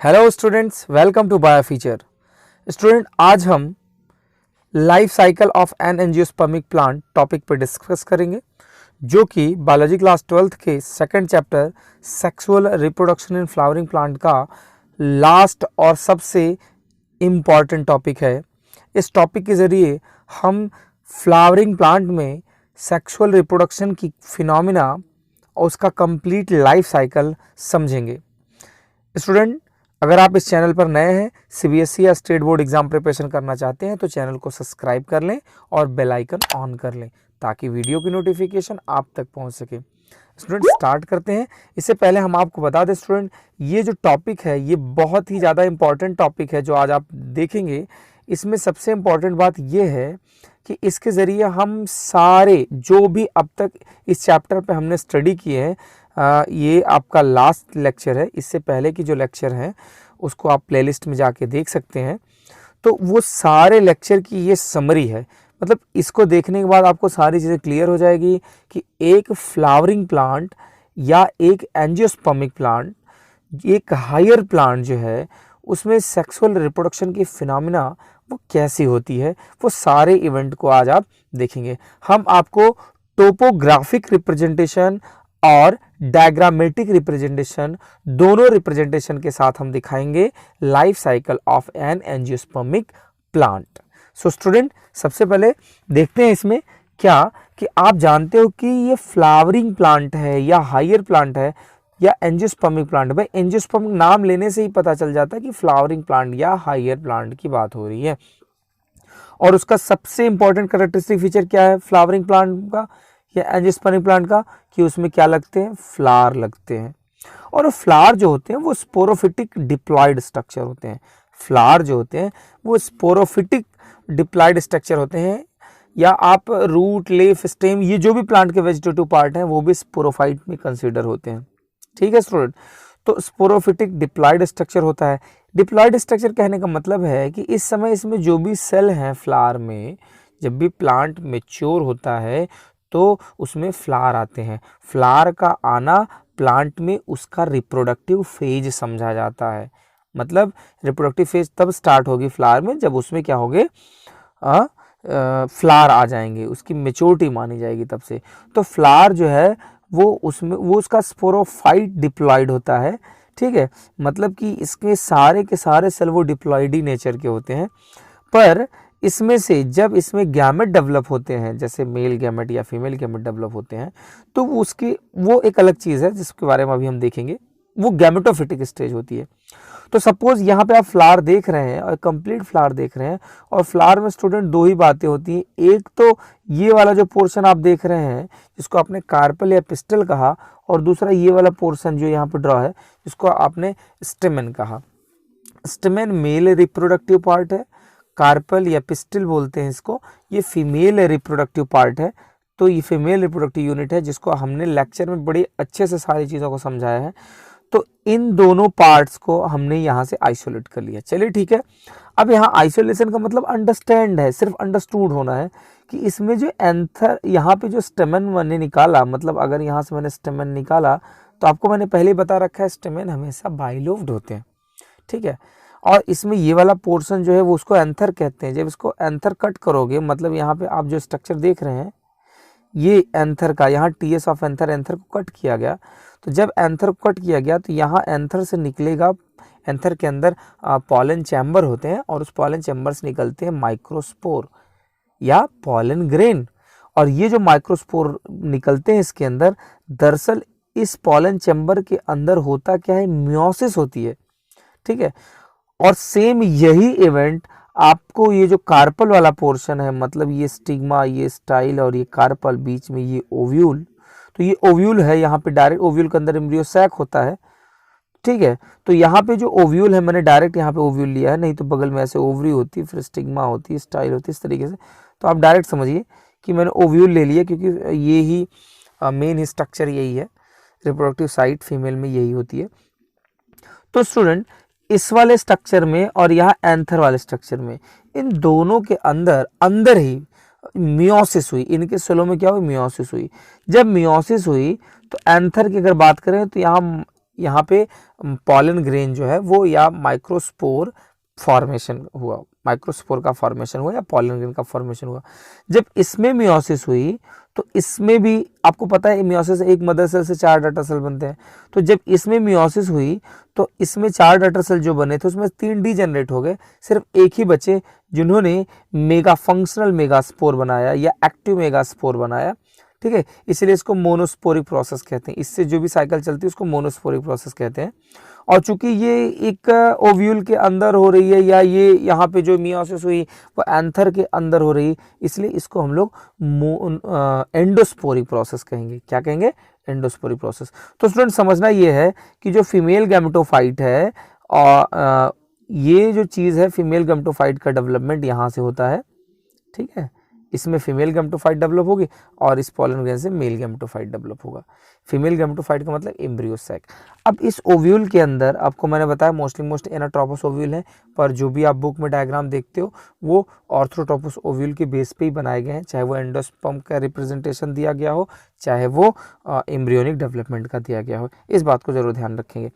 Hello students, welcome to bio feature. Student, आज हम life cycle of an angiospermic plant topic पर discuss करेंगे, जो कि बायोलॉजी क्लास 12th के second chapter sexual reproduction in flowering plant का last और सबसे इम्पॉर्टेंट टॉपिक है। इस टॉपिक के ज़रिए हम फ्लावरिंग प्लांट में सेक्सुअल रिप्रोडक्शन की फिनोमिना और उसका कंप्लीट लाइफ साइकिल समझेंगे। स्टूडेंट, अगर आप इस चैनल पर नए हैं, सीबीएसई या स्टेट बोर्ड एग्जाम प्रिपरेशन करना चाहते हैं तो चैनल को सब्सक्राइब कर लें और बेल आइकन ऑन कर लें ताकि वीडियो की नोटिफिकेशन आप तक पहुंच सके। स्टूडेंट, स्टार्ट करते हैं। इससे पहले हम आपको बता दें स्टूडेंट, ये जो टॉपिक है ये बहुत ही ज़्यादा इंपॉर्टेंट टॉपिक है जो आज आप देखेंगे। इसमें सबसे इम्पॉर्टेंट बात ये है कि इसके ज़रिए हम सारे जो भी अब तक इस चैप्टर पे हमने स्टडी किए हैं, ये आपका लास्ट लेक्चर है। इससे पहले की जो लेक्चर हैं उसको आप प्लेलिस्ट में जाके देख सकते हैं। तो वो सारे लेक्चर की ये समरी है। मतलब इसको देखने के बाद आपको सारी चीज़ें क्लियर हो जाएगी कि एक फ्लावरिंग प्लांट या एक एंजियोस्पर्मिक प्लांट, एक हायर प्लांट जो है उसमें सेक्सुअल रिप्रोडक्शन की फिनोमिना वो कैसी होती है, वो सारे इवेंट को आज आप देखेंगे। हम आपको टोपोग्राफिक रिप्रेजेंटेशन और डायग्रामेटिक रिप्रेजेंटेशन, दोनों रिप्रेजेंटेशन के साथ हम दिखाएंगे life cycle of an angiospermic plant. So student, सबसे पहले देखते हैं इसमें क्या कि आप जानते हो कि ये फ्लावरिंग प्लांट है या हायर प्लांट है या एंजियोस्पर्मिक प्लांट। भाई, एंजियोस्पर्मिक नाम लेने से ही पता चल जाता है कि फ्लावरिंग प्लांट या हायर प्लांट की बात हो रही है। और उसका सबसे इंपॉर्टेंट कैरेक्टरिस्टिक फीचर क्या है फ्लावरिंग प्लांट का या एंजियोस्पर्मिक प्लांट का, कि उसमें क्या लगते हैं, फ्लावर लगते हैं। और फ्लावर जो होते हैं वो स्पोरोफिटिक डिप्लॉयड स्ट्रक्चर होते हैं। फ्लावर जो होते हैं वो स्पोरोफिटिक डिप्लॉयड स्ट्रक्चर होते हैं, या आप रूट, लीफ, स्टेम, ये जो भी प्लांट के वेजिटेटिव पार्ट हैं वो भी स्पोरोफाइट में कंसीडर होते हैं। ठीक है स्टूडेंट, तो स्पोरोफिटिक डिप्लॉयड स्ट्रक्चर होता है। डिप्लॉयड स्ट्रक्चर कहने का मतलब है कि इस समय इसमें जो भी सेल हैं फ्लावर में, जब भी प्लांट मैच्योर होता है तो उसमें फ्लावर आते हैं। फ्लावर का आना प्लांट में उसका रिप्रोडक्टिव फेज समझा जाता है। मतलब रिप्रोडक्टिव फेज तब स्टार्ट होगी फ्लावर में जब उसमें क्या होगे, फ्लावर आ जाएंगे, उसकी मेच्योरिटी मानी जाएगी तब से। तो फ्लावर जो है वो उसका स्पोरोफाइट डिप्लॉयड होता है। ठीक है, मतलब कि इसके सारे के सारे सेल वो डिप्लॉयड ही नेचर के होते हैं। पर इसमें से जब इसमें गैमेट डेवलप होते हैं, जैसे मेल गैमेट या फीमेल गैमेट डेवलप होते हैं, तो वो एक अलग चीज़ है जिसके बारे में अभी हम देखेंगे। वो गैमेटोफिटिक स्टेज होती है। तो सपोज यहाँ पे आप फ्लावर देख रहे हैं और कंप्लीट फ्लावर देख रहे हैं, और फ्लावर में स्टूडेंट दो ही बातें होती हैं। एक तो ये वाला जो पोर्शन आप देख रहे हैं जिसको आपने कार्पल या पिस्टल कहा, और दूसरा ये वाला पोर्शन जो यहाँ पे ड्रॉ है जिसको आपने स्टेमेन कहा। स्टेमेन मेल रिप्रोडक्टिव पार्ट है, कार्पल या पिस्टल बोलते हैं इसको, ये फीमेल रिप्रोडक्टिव पार्ट है। तो ये फीमेल रिप्रोडक्टिव यूनिट है जिसको हमने लेक्चर में बड़े अच्छे से सारी चीज़ों को समझाया है। तो इन दोनों पार्ट्स को हमने यहाँ से आइसोलेट कर लिया। चलिए ठीक है, अब यहाँ आइसोलेशन का मतलब अंडरस्टैंड है, सिर्फ अंडरस्टूड होना है कि इसमें जो एंथर, यहाँ पे जो स्टेमन मैंने निकाला, मतलब अगर यहाँ से मैंने स्टेमन निकाला तो आपको मैंने पहले ही बता रखा है स्टेमन हमेशा बाइलोब्ड होते हैं। ठीक है, और इसमें ये वाला पोर्शन जो है वो उसको एंथर कहते हैं। जब इसको एंथर कट करोगे, मतलब यहाँ पे आप जो स्ट्रक्चर देख रहे हैं ये एंथर का, यहाँ टीएस ऑफ एंथर को कट किया गया। तो जब एंथर को कट किया गया तो यहाँ एंथर से निकलेगा, एंथर के अंदर पॉलन चैम्बर होते हैं और उस पॉलन चैम्बर से निकलते हैं माइक्रोस्पोर या पॉलन ग्रेन। और ये जो माइक्रोस्पोर निकलते हैं इसके अंदर, दरअसल इस पॉलन चैम्बर के अंदर होता क्या है, मियोसिस होती है। ठीक है, और सेम यही इवेंट आपको ये जो कार्पल वाला पोर्शन है, मतलब ये स्टिग्मा, ये स्टाइल और ये कार्पल, बीच में ये ओव्यूल, तो ये ओव्यूल है। यहाँ पे डायरेक्ट ओव्यूल के अंदर एम्ब्रियो सैक होता है। ठीक है, तो यहाँ पे जो ओव्यूल है मैंने डायरेक्ट यहाँ पे ओव्यूल लिया है, नहीं तो बगल में ऐसे ओवरी होती, फिर स्टिग्मा होती, स्टाइल होती, इस तरीके से। तो आप डायरेक्ट समझिए कि मैंने ओव्यूल ले लिया क्योंकि ये ही मेन स्ट्रक्चर यही है, रिप्रोडक्टिव साइट फीमेल में यही होती है। तो स्टूडेंट, इस वाले स्ट्रक्चर में और यहाँ एंथर वाले स्ट्रक्चर में, इन दोनों के अंदर ही मियोसिस हुई। इनके सेलों में क्या हुई, मियोसिस हुई। जब मियोसिस हुई तो एंथर की अगर बात करें तो यहाँ यहाँ पे पॉलन ग्रेन जो है वो या माइक्रोस्पोर फॉर्मेशन हुआ, माइक्रोस्पोर का फॉर्मेशन हुआ या पॉलन ग्रेन का फॉर्मेशन हुआ। जब इसमें मियोसिस हुई तो इसमें भी आपको पता है मियोसिस एक मदर सेल से 4 डॉटर सेल बनते हैं। तो जब इसमें मियोसिस हुई तो इसमें 4 डॉटर सेल जो बने थे उसमें 3 डीजेनरेट हो गए, सिर्फ एक ही बचे जिन्होंने मेगा फंक्शनल मेगास्पोर बनाया या एक्टिव मेगास्पोर बनाया। ठीक है, इसलिए इसको मोनोस्पोरिक प्रोसेस कहते हैं। इससे जो भी साइकिल चलती है उसको मोनोस्पोरिक प्रोसेस कहते हैं। और चूंकि ये एक ओव्यूल के अंदर हो रही है या ये यहाँ पे जो मियोसिस हुई वो एंथर के अंदर हो रही है, इसलिए इसको हम लोग एंडोस्पोरिक प्रोसेस कहेंगे। क्या कहेंगे? एंडोस्पोरिक प्रोसेस। तो स्टूडेंट समझना ये है कि जो फीमेल गैमेटोफाइट है और ये जो चीज़ है फीमेल गैमेटोफाइट का डेवलपमेंट यहाँ से होता है। ठीक है, इसमें फीमेल गैमेटोफाइट डेवलप होगी और इस पॉलन ग्रेन से मेल गैमेटोफाइट डेवलप होगा। फीमेल गैमेटोफाइट का मतलब एम्ब्रियो सैक। अब इस ओव्यूल के अंदर आपको मैंने बताया मोस्ट एनाट्रोपस ओव्यूल है, पर जो भी आप बुक में डायग्राम देखते हो वो ऑर्थोट्रोपस ओव्यूल के बेस पे ही बनाए गए हैं, चाहे वो एंडोस्पर्म का रिप्रेजेंटेशन दिया गया हो, चाहे वो एम्ब्रियोनिक डेवलपमेंट का दिया गया हो। इस बात को जरूर ध्यान रखेंगे।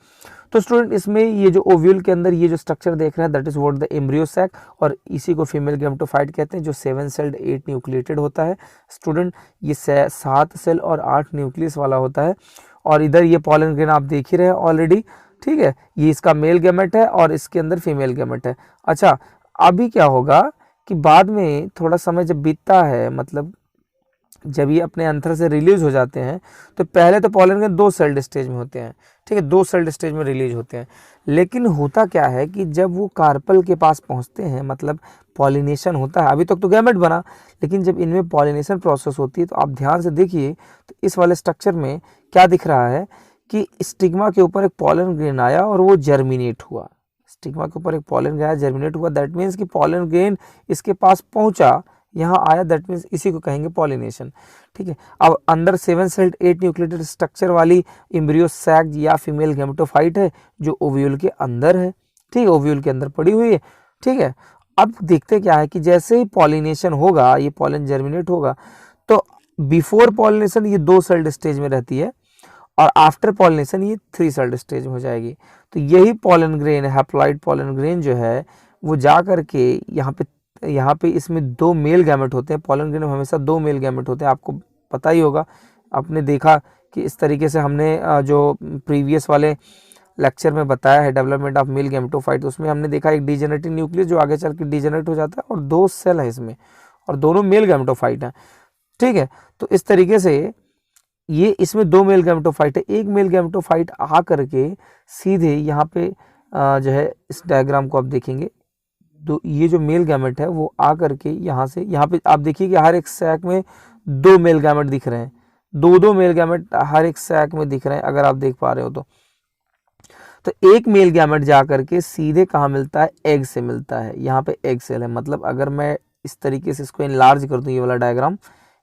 तो स्टूडेंट इसमें ये जो ओव्यूल के अंदर ये जो स्ट्रक्चर देख रहे हैं that is what the embryo sac, और इसी को फीमेल गैमेटोफाइट कहते हैं जो 7 सेल्ड 8 न्यूक्लिएटेड होता है। स्टूडेंट ये 7 सेल और 8 न्यूक्लियस वाला होता है। और इधर ये पॉलन ग्रेन आप देख ही रहे हैं ऑलरेडी। ठीक है, ये इसका मेल गैमेट है और इसके अंदर फीमेल गैमेट है। अच्छा, अभी क्या होगा कि बाद में थोड़ा समय जब बीतता है, मतलब जब ये अपने अंतर से रिलीज हो जाते हैं, तो पहले तो पॉलन ग्रेन 2 सेल्ड स्टेज में होते हैं। ठीक है, 2 सेल्ड स्टेज में रिलीज होते हैं। लेकिन होता क्या है कि जब वो कार्पल के पास पहुंचते हैं, मतलब पॉलिनेशन होता है, अभी तक तो गैमेट बना, लेकिन जब इनमें पॉलिनेशन प्रोसेस होती है तो आप ध्यान से देखिए तो इस वाले स्ट्रक्चर में क्या दिख रहा है कि स्टिग्मा के ऊपर एक पॉलन ग्रेन आया और वो जर्मिनेट हुआ। स्टिग्मा के ऊपर एक पॉलन ग्रेन आया, जर्मिनेट हुआ, दैट मीन्स कि पॉलन ग्रेन इसके पास पहुंचा, यहाँ आया, दैट मीन्स इसी को कहेंगे पॉलिनेशन। ठीक है, अब अंदर 7 सेल्ड 8 न्यूक्लिएटेड स्ट्रक्चर वाली एम्ब्रियो सैक या फीमेल गैमेटोफाइट है जो ओव्यूल के अंदर है। ठीक है, ओव्यूल के अंदर पड़ी हुई है। ठीक है, अब देखते क्या है कि जैसे ही पॉलिनेशन होगा, ये पॉलन जर्मिनेट होगा, तो बिफोर पॉलिनेशन ये 2 सेल्ड स्टेज में रहती है और आफ्टर पॉलिनेशन ये 3 सेल्ड स्टेज में हो जाएगी। तो यही pollen grain, haploid pollen grain जो है वो जा करके यहाँ पे इसमें 2 मेल गैमेट होते हैं। पॉलन ग्रेन में हमेशा 2 मेल गैमेट होते हैं, आपको पता ही होगा। आपने देखा कि इस तरीके से हमने जो प्रीवियस वाले लेक्चर में बताया है डेवलपमेंट ऑफ मेल गैमेटोफाइट, उसमें हमने देखा एक डीजेनरेटिंग न्यूक्लियस जो आगे चल के डीजेनरेट हो जाता है और 2 सेल है इसमें और दोनों मेल गैमेटोफाइट हैं। ठीक है, तो इस तरीके से ये इसमें 2 मेल गैमेटोफाइट है। एक मेल गैमेटोफाइट आ करके सीधे यहाँ पे जो है इस डायग्राम को आप देखेंगे, तो ये जो मेल गैमेट है वो आ करके यहाँ से यहाँ पे आप देखिए कि हर एक सैक में 2 मेल गैमेट दिख रहे हैं, 2 मेल गैमेट हर एक सैक में दिख रहे हैं, अगर आप देख पा रहे हो तो एक मेल गैमेट जा करके सीधे कहाँ मिलता है? एग से मिलता है। यहाँ पे एग सेल है, मतलब अगर मैं इस तरीके से इसको इनलार्ज कर दूं, ये वाला डायग्राम,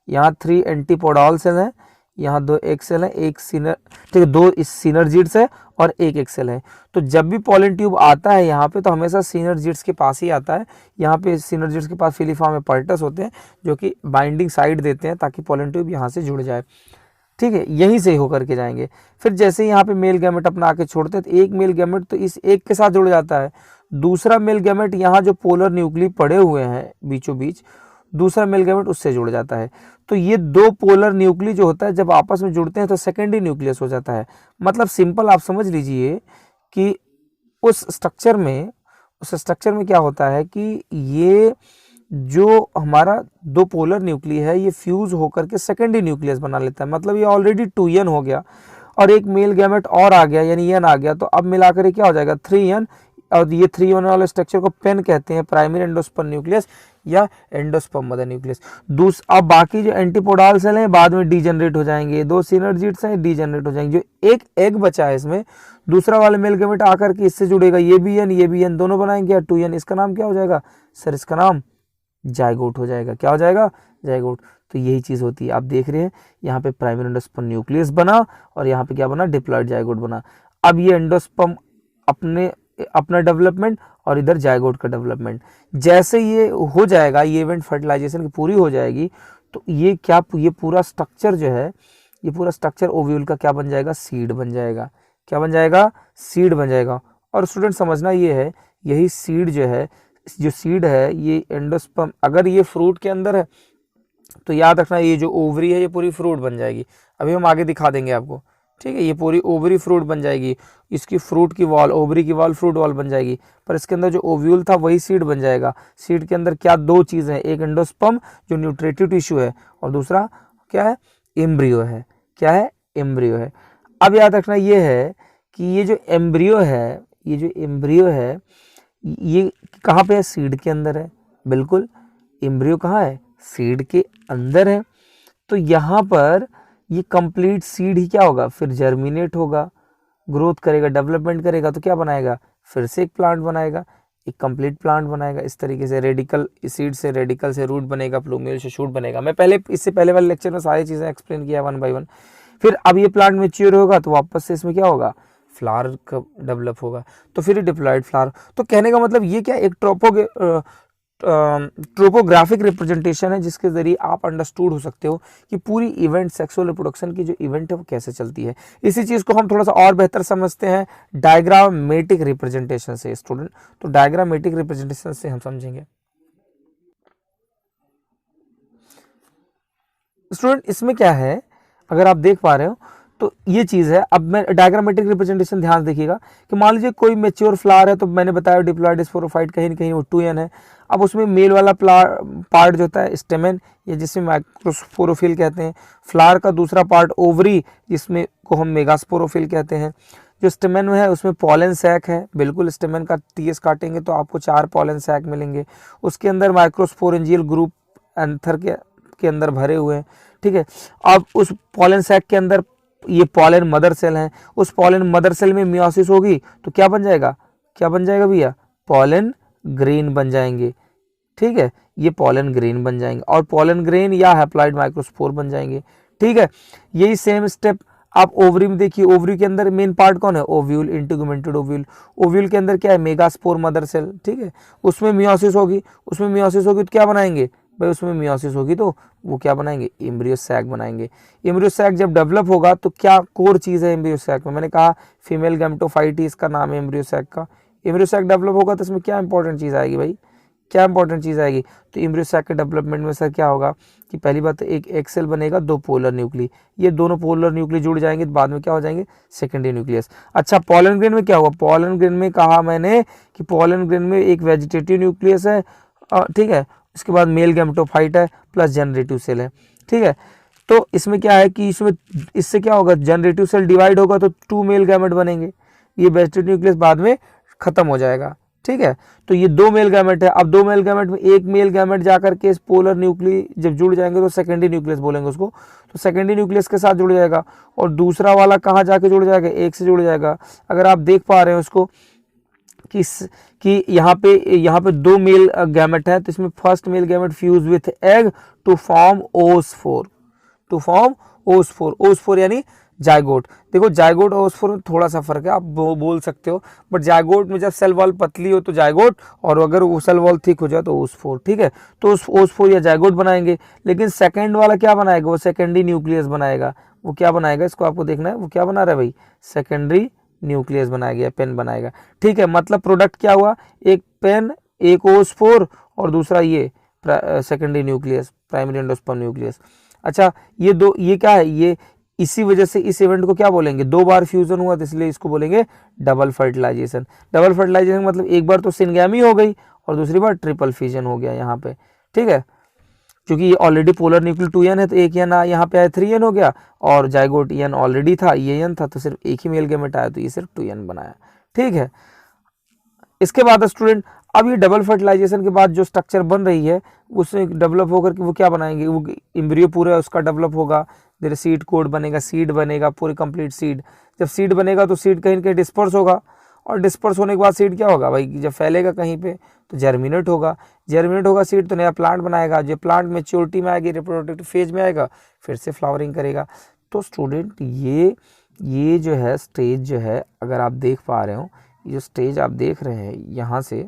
यहाँ 3 एंटीपोडॉल सेल है, यहाँ 2 एग सेल है, एक ठीक है 2 इस सिनर्जिड्स है और एक एग सेल है। तो जब भी पॉलन ट्यूब आता है यहाँ पे तो हमेशा सिनर्जिड्स के पास ही आता है। यहाँ पे सिनर्जिड्स के पास फिलीफॉर्म में पर्टस होते हैं जो कि बाइंडिंग साइड देते हैं ताकि पॉलन ट्यूब यहाँ से जुड़ जाए। ठीक है, यहीं से होकर के जाएंगे। फिर जैसे ही यहाँ पे मेल गैमेट अपना आके छोड़ते हैं तो एक मेल गैमेट तो इस एक के साथ जुड़ जाता है, दूसरा मेल गैमेट यहाँ जो पोलर न्यूक्ली पड़े हुए हैं बीचों बीच, दूसरा मेल गैमेट उससे जुड़ जाता है। तो ये 2 पोलर न्यूक्ली जो होता है जब आपस में जुड़ते हैं तो सेकेंडरी न्यूक्लियस हो जाता है। मतलब सिंपल आप समझ लीजिए कि उस स्ट्रक्चर में क्या होता है कि ये जो हमारा 2 पोलर न्यूक्ली है ये फ्यूज होकर के सेकेंडरी न्यूक्लियस बना लेता है। मतलब ये ऑलरेडी 2n हो गया और एक मेल गैमेट और आ गया यानी n आ गया, तो अब मिलाकर ये क्या हो जाएगा 3n, और ये 3n वाले स्ट्रक्चर को पेन कहते हैं, प्राइमरी एंडोस्पर्म न्यूक्लियस या एंडोस्पर्म मदर न्यूक्लियस। अब बाकी जो एंटीपोडॉल सेल हैं बाद में डीजनरेट हो जाएंगे, 2 सिनर्जिड्स हैं डीजनरेट हो जाएंगे। जो एक एग बचा है इसमें, दूसरा वाले मेल गैमेट आकर के इससे जुड़ेगा, ये भी n दोनों बनाएंगे या 2n, इसका नाम क्या हो जाएगा सर? इसका नाम जाइगोट हो जाएगा। क्या हो जाएगा? जाइगोट। तो यही चीज होती है, आप देख रहे हैं यहाँ पे प्राइमरी एंडोस्पर्म न्यूक्लियस बना और यहाँ पे क्या बना? डिप्लॉइड जाइगोट बना। अब ये एंडोस्पर्म अपना डेवलपमेंट और इधर जाइगोट का डेवलपमेंट, जैसे ये हो जाएगा, ये इवेंट फर्टिलाइजेशन की पूरी हो जाएगी, तो ये पूरा स्ट्रक्चर जो है, ये पूरा स्ट्रक्चर ओव्यूल का क्या बन जाएगा? सीड बन जाएगा। क्या बन जाएगा, सीड बन जाएगा। और स्टूडेंट समझना ये है, यही सीड जो है, जो सीड है ये एंडोस्पर्म, अगर ये फ्रूट के अंदर है तो याद रखना ये जो ओवरी है ये पूरी फ्रूट बन जाएगी। अभी हम आगे दिखा देंगे आपको, ठीक है। ये पूरी ओवरी फ्रूट बन जाएगी, इसकी फ्रूट की वॉल, ओवरी की वॉल फ्रूट वॉल बन जाएगी, पर इसके अंदर जो ओव्यूल था वही सीड बन जाएगा। सीड के अंदर क्या दो चीज़ें हैं, एक एंडोस्पर्म जो न्यूट्रेटिव टिश्यू है, और दूसरा क्या है, एम्ब्रियो है। क्या है, एम्ब्रियो है। अब याद रखना ये है कि ये जो एम्ब्रियो है, ये जो एम्ब्रियो है ये कहाँ पे है, सीड के अंदर है। बिल्कुल, एम्ब्रियो कहाँ है, सीड के अंदर है। तो यहाँ पर ये कंप्लीट सीड ही क्या होगा, फिर जर्मिनेट होगा, ग्रोथ करेगा, डेवलपमेंट करेगा, तो क्या बनाएगा, फिर से एक प्लांट बनाएगा, एक कंप्लीट प्लांट बनाएगा। इस तरीके से रेडिकल, सीड से रेडिकल से रूट बनेगा, प्लूमेल से शूट बनेगा। मैं पहले इससे पहले वाले लेक्चर में सारी चीज़ें एक्सप्लेन किया वन बाय वन। फिर अब ये प्लांट मेच्योर होगा तो वापस से इसमें क्या होगा, फ्लावर का डेवलप होगा, तो फिर डिप्लॉयड फ्लावर। तो कहने का मतलब ये क्या, एक ट्रोपोग्राफिक रिप्रेजेंटेशन है जिसके जरिए आप अंडरस्टूड हो सकते हो कि पूरी इवेंट, सेक्सुअल रिप्रोडक्शन की जो इवेंट है वो कैसे चलती है। इसी चीज़ को हम थोड़ा सा और बेहतर समझते हैं डायग्रामेटिक रिप्रेजेंटेशन से स्टूडेंट। तो डायग्रामेटिक रिप्रेजेंटेशन से हम समझेंगे स्टूडेंट, इसमें क्या है, अगर आप देख पा रहे हो तो ये चीज़ है। अब मैं डायग्रामेटिक रिप्रेजेंटेशन ध्यान देखिएगा कि मान लीजिए कोई मेच्योर फ्लावर है, तो मैंने बताया डिप्लॉयड स्पोरोफाइट कहीं न कहीं वो 2n है। अब उसमें मेल वाला पार्ट जो होता है स्टेमेन, या जिसमें माइक्रोस्पोरोफिल कहते हैं। फ्लावर का दूसरा पार्ट ओवरी, जिसमें को हम मेगास्पोरोफिल कहते हैं। जो स्टेमेन में है उसमें पॉलन सैक है। बिल्कुल, स्टेमेन का टीएस काटेंगे तो आपको 4 पॉलन सैक मिलेंगे। उसके अंदर माइक्रोस्पोरेंजियल ग्रुप एंथर के अंदर भरे हुए हैं, ठीक है। अब उस पॉलन सैक के अंदर ये पॉलन मदर सेल है। उस पॉलन मदर सेल में मियोसिस होगी तो क्या बन जाएगा, क्या बन जाएगा भैया, पॉलन ग्रेन बन जाएंगे, ठीक है। ये पॉलन ग्रेन बन जाएंगे, और पॉलन ग्रेन या हैप्लॉइड माइक्रोस्पोर बन जाएंगे, ठीक है। यही सेम स्टेप आप ओवरी में देखिए। ओवरी के अंदर मेन पार्ट कौन है, ओव्यूल, इंटीग्यूमेंटेड ओव्यूल। ओव्यूल के अंदर क्या है, मेगास्पोर मदर सेल, ठीक है। उसमें मियोसिस होगी, उसमें मियोसिस होगी तो क्या बनाएंगे भाई, उसमें मियोसिस होगी तो वो क्या बनाएंगे, एम्ब्रियो सैक बनाएंगे। एम्ब्रियो सैक जब डेवलप होगा तो क्या कोर चीज़ है एम्ब्रियो सैक में, मैंने कहा फीमेल गैमेटोफाइट ही इसका नाम है एम्ब्रियो सैक का। एम्ब्रियो सैक डेवलप होगा तो इसमें क्या इंपॉर्टेंट चीज़ आएगी भाई, क्या इंपॉर्टेंट चीज़ आएगी, तो एम्ब्रियो सैक के डेवलपमेंट में सर क्या होगा कि पहली बात तो एक एक्सेल बनेगा, 2 पोलर न्यूक्ली, ये दोनों पोलर न्यूक्ली जुड़ जाएंगे तो बाद में क्या हो जाएंगे, सेकेंडरी न्यूक्लियस। अच्छा, पॉलन ग्रेन में क्या होगा, पॉलन ग्रेन में कहा मैंने कि पॉलन ग्रेन में एक वेजिटेटिव न्यूक्लियस है, ठीक है। इसके बाद मेल गैमेटोफाइट है प्लस जनरेटिव सेल है, ठीक है। तो इसमें क्या है कि इसमें इससे क्या होगा, जनरेटिव सेल डिवाइड होगा तो 2 मेल गैमेट बनेंगे, ये वेजिटेटिव न्यूक्लियस बाद में खत्म हो जाएगा, ठीक है। तो ये 2 मेल गैमेट है। अब 2 मेल गैमेट में एक मेल गैमेट जाकर के इस पोलर न्यूक्ली जब जुड़ जाएंगे तो सेकेंडरी न्यूक्लियस बोलेंगे उसको, तो सेकेंडरी न्यूक्लियस के साथ जुड़ जाएगा, और दूसरा वाला कहाँ जाके जुड़ जाएगा, एक से जुड़ जाएगा। अगर आप देख पा रहे हो उसको कि यहाँ पे 2 मेल गैमेट है, तो इसमें first male gamete fuse with egg to form oospore, to form oospore. Oospore यानी जायगोट। देखो जायगोट और ओस्फोर में थोड़ा सा फर्क है, आप बोल सकते हो, बट जायगोट में जब सेल वॉल पतली हो तो जायगोट, और अगर वो सेल वॉल थिक हो जाए तो ओस्फोर, ठीक है। तो ओस्फोर या जायगोट बनाएंगे। लेकिन सेकेंड वाला क्या बनाएगा, वो सेकेंडरी न्यूक्लियस बनाएगा। वो क्या बनाएगा, इसको आपको देखना है, वो क्या बना रहा है भाई, सेकेंडरी न्यूक्लियस बनाएगा, पेन बनाएगा, ठीक है। मतलब प्रोडक्ट क्या हुआ, एक पेन, एक ओस्फोर, और दूसरा ये secondary nucleus, primary endosperm nucleus. अच्छा, ये दो, ये क्या है, ये इसी वजह से इस इवेंट को क्या बोलेंगे, 2 बार फ्यूजन हुआ तो इसलिए इसको बोलेंगे डबल फर्टिलाइजेशन। डबल फर्टिलाइजेशन मतलब एक बार तो सिनगैमी हो गई और दूसरी बार ट्रिपल फ्यूजन हो गया यहाँ पे, ठीक है। क्योंकि ये ऑलरेडी पोलर न्यूक्लियर 2n है तो एक n यहाँ पे आया 3n हो गया, और जाइगोट n ऑलरेडी था, ये n था, तो सिर्फ एक ही मेल गैमेट आया तो ये सिर्फ 2n बनाया, ठीक है। इसके बाद स्टूडेंट, अब ये डबल फर्टिलाइजेशन के बाद जो स्ट्रक्चर बन रही है उससे डेवलप होकर के वो क्या बनाएंगे, वो एम्ब्रियो पूरा उसका डेवलप होगा, फिर सीड कोड बनेगा, सीड बनेगा, पूरी कंप्लीट सीड। जब सीड बनेगा तो सीड कहीं न कहीं डिस्पर्स होगा, और डिस्पर्स होने के बाद सीड क्या होगा भाई, जब फैलेगा कहीं पे तो जर्मिनेट होगा, जर्मिनेट होगा सीड तो नया प्लांट बनाएगा, जो प्लांट मेच्योरिटी में आएगी, रिप्रोडक्टिव फेज में आएगा, फिर से फ्लावरिंग करेगा। तो स्टूडेंट ये जो है स्टेज जो है, अगर आप देख पा रहे हो, ये जो स्टेज आप देख रहे हैं यहाँ से,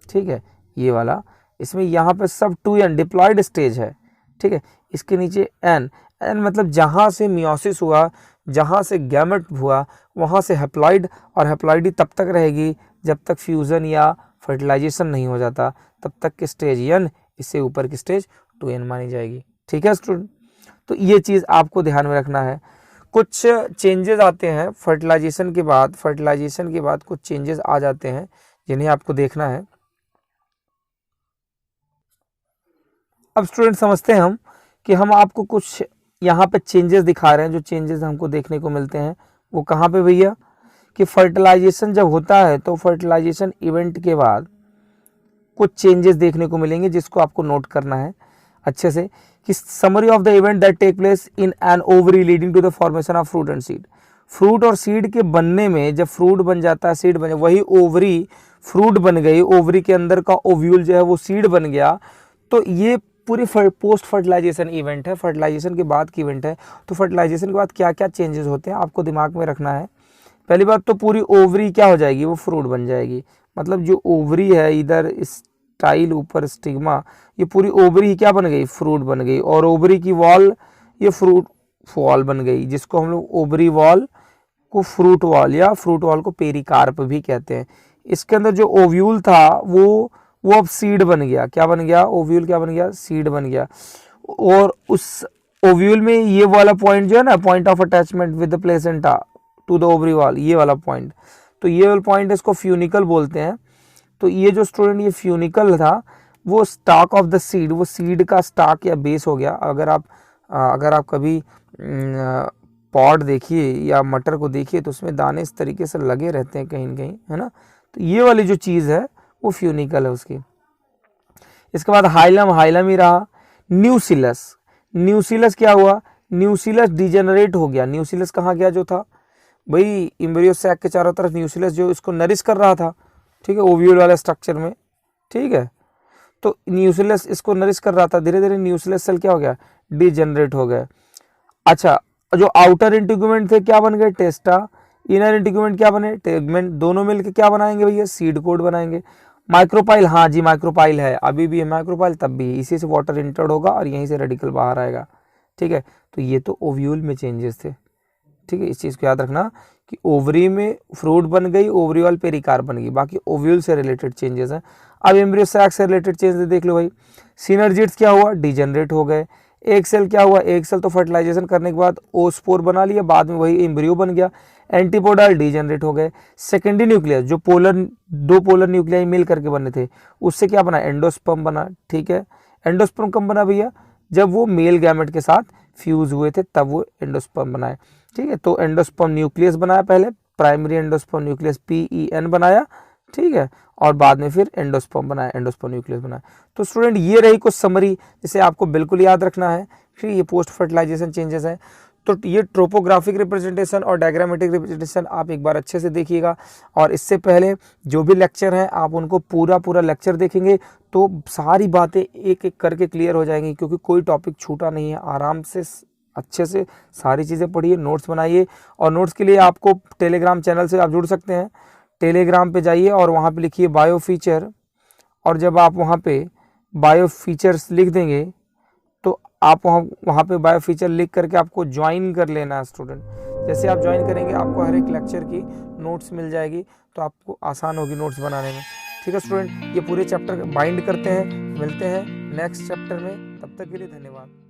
ठीक है, ये वाला, इसमें यहाँ पे सब 2n डिप्लॉयड स्टेज है, ठीक है। इसके नीचे एन, एन मतलब जहाँ से मियोसिस हुआ, जहाँ से गैमेट हुआ, वहाँ से हैप्लॉइड, और हैप्लॉइडी तब तक रहेगी जब तक फ्यूज़न या फर्टिलाइजेशन नहीं हो जाता, तब तक की स्टेज एन, इससे ऊपर की स्टेज 2n मानी जाएगी। ठीक है स्टूडेंट, तो ये चीज़ आपको ध्यान में रखना है। कुछ चेंजेस आते हैं फर्टिलाइजेशन के बाद, कुछ चेंजेस आ जाते हैं जिन्हें आपको देखना है। अब स्टूडेंट समझते हैं हम कि हम आपको कुछ यहाँ पे चेंजेस दिखा रहे हैं। जो चेंजेस हमको देखने को मिलते हैं वो कहाँ पे भैया, कि फर्टिलाइजेशन जब होता है तो फर्टिलाइजेशन इवेंट के बाद कुछ चेंजेस देखने को मिलेंगे जिसको आपको नोट करना है अच्छे से, कि summary of the event that take place in an ovary leading to the formation of fruit and seed. Fruit और सीड के बनने में, जब फ्रूट बन जाता है, सीड बने, वही ओवरी फ्रूट बन गई, ओवरी के अंदर का ओव्यूल जो है वो सीड बन गया, तो ये पूरी पोस्ट फर्टिलाइजेशन इवेंट है, फर्टिलाइजेशन के बाद की इवेंट है। तो फर्टिलाइजेशन के बाद क्या क्या चेंजेस होते हैं आपको दिमाग में रखना है। पहली बात तो पूरी ओवरी क्या हो जाएगी, वो फ्रूट बन जाएगी। मतलब जो ओवरी है, इधर स्टाइल ऊपर स्टिग्मा, ये पूरी ओवरी ही क्या बन गई, फ्रूट बन गई। और ओवरी की वॉल ये फ्रूट वॉल बन गई, जिसको हम लोग ओवरी वॉल को फ्रूट वॉल या फ्रूट वॉल को पेरिकार्प भी कहते हैं। इसके अंदर जो ओव्यूल था वो अब सीड बन गया। क्या बन गया, ओव्यूल क्या बन गया, सीड बन गया। और उस ओव्यूल में ये वाला पॉइंट जो है ना, point of attachment with the placenta to the ovary wall, ये वाला पॉइंट, तो ये वाला पॉइंट इसको फ्यूनिकल बोलते हैं। तो ये जो स्टूडेंट ये फ्यूनिकल था, वो स्टाक ऑफ द सीड, वो सीड का स्टाक या बेस हो गया। अगर आप कभी पॉड देखिए या मटर को देखिए तो उसमें दाने इस तरीके से लगे रहते हैं कहीं न कहीं, है ना। तो ये वाली जो चीज़ है वो फ्यूनिकल है उसकी। इसके बाद हाइलम, हाइलम ही रहा। न्यूसिलस, न्यूसिलस क्या हुआ, न्यूसिलस डिजेनरेट हो गया। न्यूसिलस कहाँ गया, जो था भाई एम्ब्रियो सैक के चारों तरफ न्यूसिलस जो इसको नरिश कर रहा था, ठीक है, ओव्यूल वाले स्ट्रक्चर में, ठीक है। तो न्यूसिलस इसको नरिश कर रहा था, धीरे धीरे न्यूसिलस सेल क्या हो गया, डिजेनरेट हो गया। अच्छा, जो आउटर इंटीग्यूमेंट थे क्या बन गए, टेस्टा। इनर इंटीग्यूमेंट क्या बने, टेगमेंट। दोनों मिलकर क्या बनाएंगे भैया, सीड कोड बनाएंगे। माइक्रोपाइल, हाँ जी माइक्रोपाइल है, अभी भी है माइक्रोपाइल, तब भी इसी से वाटर इंटर्ड होगा और यहीं से रेडिकल बाहर आएगा, ठीक है। तो ये तो ओव्यूल में चेंजेस थे, ठीक है। इस चीज़ को याद रखना कि ओवरी में फ्रूट बन गई, ओवरी वाल पेरिकार्प बन गई, बाकी ओव्यूल से रिलेटेड चेंजेस हैं। अब एम्ब्रियो सैक से रिलेटेड चेंजेस देख लो भाई। सिनर्जिड्स क्या हुआ, डिजेनरेट हो गए। एक सेल क्या हुआ, एक सेल तो फर्टिलाइजेशन करने के बाद ओस्पोर बना लिया, बाद में वही एम्ब्रियो बन गया। एंटीपोडल डिजेनरेट हो गए। सेकेंडरी न्यूक्लियस जो दो पोलर न्यूक्लियाई मिल करके बने थे, उससे क्या बना, एंडोस्पर्म बना, ठीक है। एंडोस्पर्म कब बना भैया, जब वो मेल गैमेट के साथ फ्यूज हुए थे, तब वो एंडोस्पर्म बनाए, ठीक है। तो एंडोस्पर्म न्यूक्लियस बनाया पहले, प्राइमरी एंडोस्पर्म न्यूक्लियस PEN बनाया, ठीक है, और बाद में फिर एंडोस्पर्म बनाया, एंडोस्पर्म न्यूक्लियस बनाया। तो स्टूडेंट ये रही कुछ समरी जिसे आपको बिल्कुल याद रखना है। फिर ये पोस्ट फर्टिलाइजेशन चेंजेस है। तो ये ट्रोपोग्राफिक रिप्रेजेंटेशन और डायग्रामेटिक रिप्रेजेंटेशन आप एक बार अच्छे से देखिएगा, और इससे पहले जो भी लेक्चर हैं आप उनको पूरा लेक्चर देखेंगे तो सारी बातें एक एक करके क्लियर हो जाएंगी, क्योंकि कोई टॉपिक छूटा नहीं है। आराम से अच्छे से सारी चीज़ें पढ़िए, नोट्स बनाइए, और नोट्स के लिए आपको टेलीग्राम चैनल से आप जुड़ सकते हैं। टेलीग्राम पे जाइए और वहाँ पे लिखिए बायो फीचर, और जब आप वहाँ पे बायो फीचर्स लिख देंगे तो आप वहाँ पे बायो फीचर लिख करके आपको ज्वाइन कर लेना है स्टूडेंट। जैसे आप ज्वाइन करेंगे आपको हर एक लेक्चर की नोट्स मिल जाएगी, तो आपको आसान होगी नोट्स बनाने में, ठीक है स्टूडेंट। ये पूरे चैप्टर बाइंड करते हैं, मिलते हैं नेक्स्ट चैप्टर में, तब तक के लिए धन्यवाद।